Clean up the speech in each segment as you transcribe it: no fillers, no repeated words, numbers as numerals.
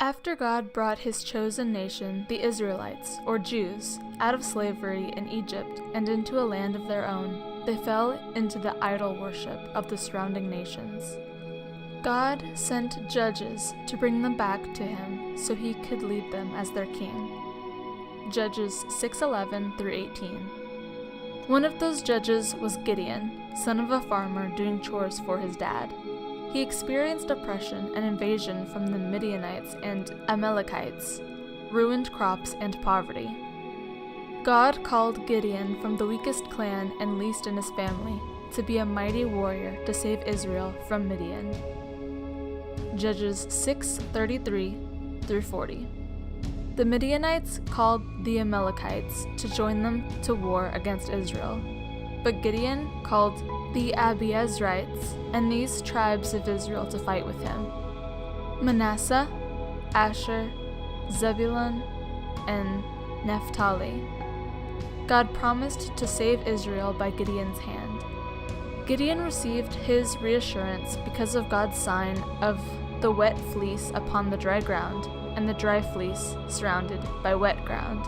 After God brought his chosen nation, the Israelites, or Jews, out of slavery in Egypt and into a land of their own, they fell into the idol worship of the surrounding nations. God sent judges to bring them back to him so he could lead them as their king. Judges 6:11 through 18. One of those judges was Gideon, son of a farmer doing chores for his dad. He experienced oppression and invasion from the Midianites and Amalekites, ruined crops, and poverty. God called Gideon from the weakest clan and least in his family to be a mighty warrior to save Israel from Midian. Judges 6:33 through 40. The Midianites called the Amalekites to join them to war against Israel, but Gideon called the Abiezrites and these tribes of Israel to fight with him: Manasseh, Asher, Zebulun, and Naphtali. God promised to save Israel by Gideon's hand. Gideon received his reassurance because of God's sign of the wet fleece upon the dry ground, and the dry fleece surrounded by wet ground.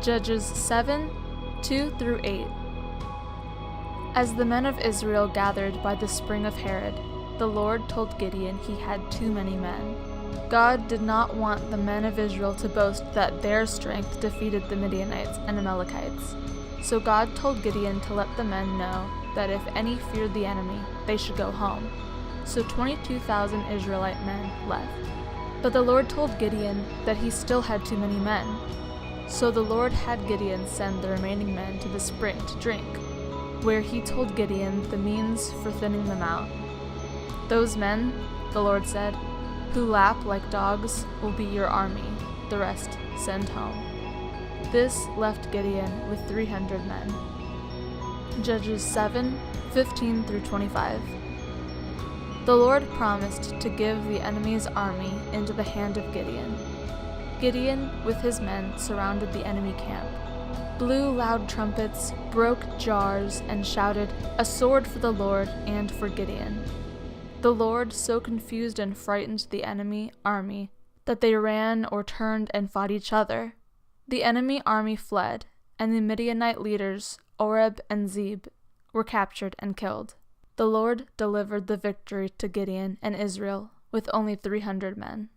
Judges 7:2 through 8. As the men of Israel gathered by the spring of Harod, the Lord told Gideon he had too many men. God did not want the men of Israel to boast that their strength defeated the Midianites and Amalekites. So God told Gideon to let the men know that if any feared the enemy, they should go home. So 22,000 Israelite men left. But the Lord told Gideon that he still had too many men. So the Lord had Gideon send the remaining men to the spring to drink, where he told Gideon the means for thinning them out. Those men, the Lord said, who lap like dogs will be your army, the rest send home. This left Gideon with 300 men. Judges 7:15 through 25. The Lord promised to give the enemy's army into the hand of Gideon. Gideon, with his men, surrounded the enemy camp, blew loud trumpets, broke jars, and shouted, "A sword for the Lord and for Gideon." The Lord so confused and frightened the enemy army that they ran or turned and fought each other. The enemy army fled, and the Midianite leaders, Oreb and Zeb, were captured and killed. The Lord delivered the victory to Gideon and Israel with only 300 men.